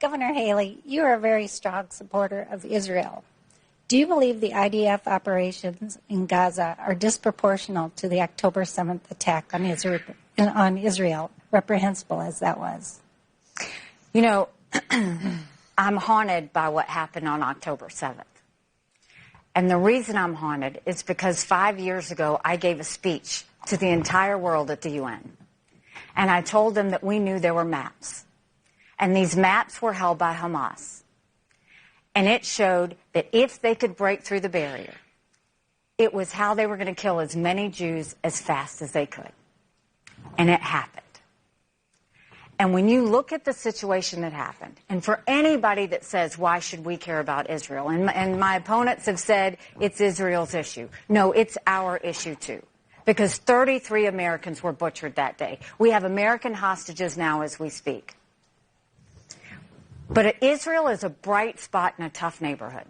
Governor Halley, you are a very strong supporter of Israel. Do you believe the IDF operations in Gaza are disproportional to the October 7th attack on Israel, reprehensible as that was? You know, I'm haunted by what happened on October 7th. And the reason I'm haunted is because 5 years ago, I gave a speech to the entire world at the UN. And I told them that we knew there were maps. And these maps were held by Hamas. And it showed that if they could break through the barrier, it was how they were going to kill as many Jews as fast as they could. And it happened. And when you look at the situation that happened, and for anybody that says, why should we care about Israel? And my opponents have said it's Israel's issue. No, it's our issue too. Because 33 Americans were butchered that day. We have American hostages now as we speak. But Israel is a bright spot in a tough neighborhood.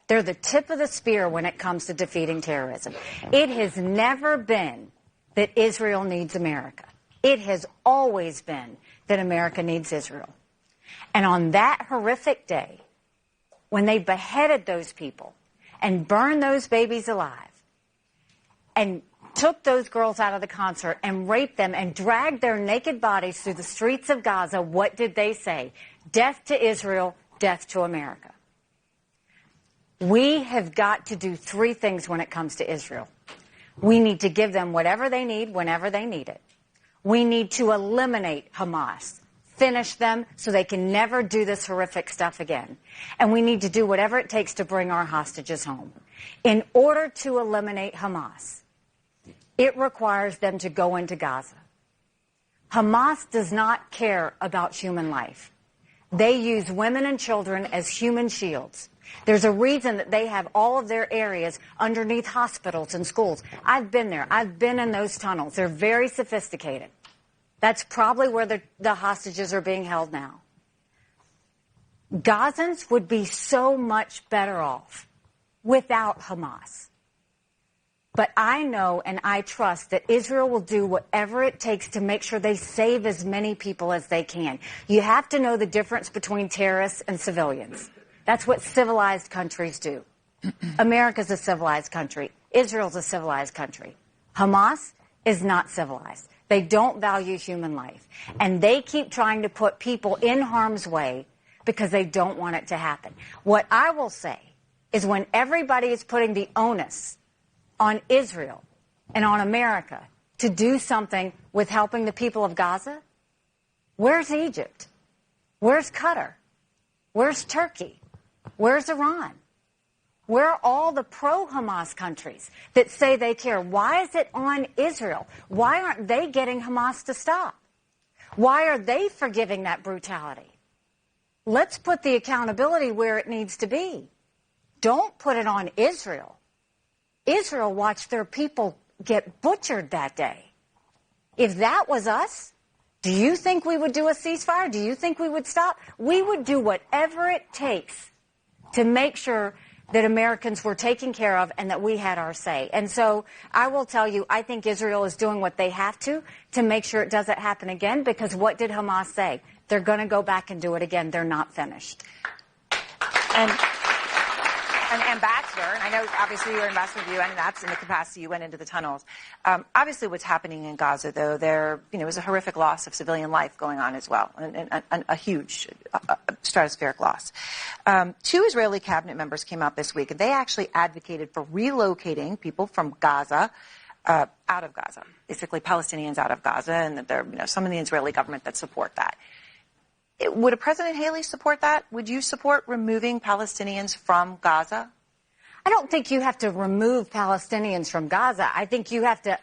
They're the tip of the spear when it comes to defeating terrorism. It has never been that Israel needs America. It has always been that America needs Israel. And on that horrific day, when they beheaded those people and burned those babies alive and took those girls out of the concert and raped them and dragged their naked bodies through the streets of Gaza, what did they say? Death to Israel, death to America. We have got to do three things when it comes to Israel. We need to give them whatever they need whenever they need it. We need to eliminate Hamas, finish them so they can never do this horrific stuff again. And we need to do whatever it takes to bring our hostages home. In order to eliminate Hamas, it requires them to go into Gaza. Hamas does not care about human life. They use women and children as human shields. There's a reason that they have all of their areas underneath hospitals and schools. I've been there. I've been in those tunnels. They're very sophisticated. That's probably where the hostages are being held now. Gazans would be so much better off without Hamas. But I know and I trust that Israel will do whatever it takes to make sure they save as many people as they can. You have to know the difference between terrorists and civilians. That's what civilized countries do. America's a civilized country. Israel's a civilized country. Hamas is not civilized. They don't value human life. And they keep trying to put people in harm's way because they don't want it to happen. What I will say is when everybody is putting the onus on Israel and on America to do something with helping the people of Gaza, where's Egypt? Where's Qatar? Where's Turkey? Where's Iran? Where are all the pro-Hamas countries that say they care? Why is it on Israel? Why aren't they getting Hamas to stop? Why are they forgiving that brutality? Let's put the accountability where it needs to be. Don't put it on Israel. Israel watched their people get butchered that day. If that was us, do you think we would do a ceasefire? Do you think we would stop? We would do whatever it takes to make sure that Americans were taken care of and that we had our say. And so I will tell you, I think Israel is doing what they have to make sure it doesn't happen again, because what did Hamas say? They're going to go back and do it again. They're not finished. And Ambassador, and I know obviously you were Ambassador of the UN, and that's in the capacity you went into the tunnels. Obviously what's happening in Gaza, though, there is a horrific loss of civilian life going on as well, and a huge stratospheric loss. Two Israeli cabinet members came out this week, and they actually advocated for relocating people from Gaza out of Gaza, basically Palestinians out of Gaza, and that there are some in the Israeli government that support that. Would a President Halley support that? Would you support removing Palestinians from Gaza? I don't think you have to remove Palestinians from Gaza. I think you have to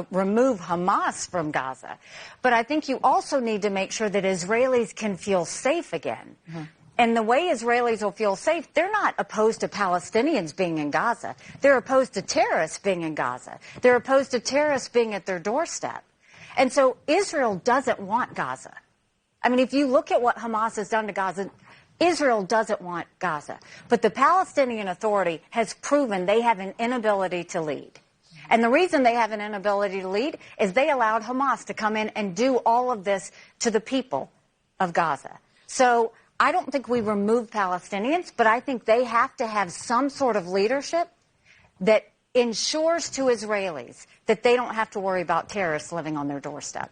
remove Hamas from Gaza. But I think you also need to make sure that Israelis can feel safe again. Mm-hmm. And the way Israelis will feel safe, they're not opposed to Palestinians being in Gaza. They're opposed to terrorists being in Gaza. They're opposed to terrorists being at their doorstep. And so Israel doesn't want Gaza. I mean, if you look at what Hamas has done to Gaza, Israel doesn't want Gaza. But the Palestinian Authority has proven they have an inability to lead. And the reason they have an inability to lead is they allowed Hamas to come in and do all of this to the people of Gaza. So I don't think we remove Palestinians, but I think they have to have some sort of leadership that ensures to Israelis that they don't have to worry about terrorists living on their doorstep.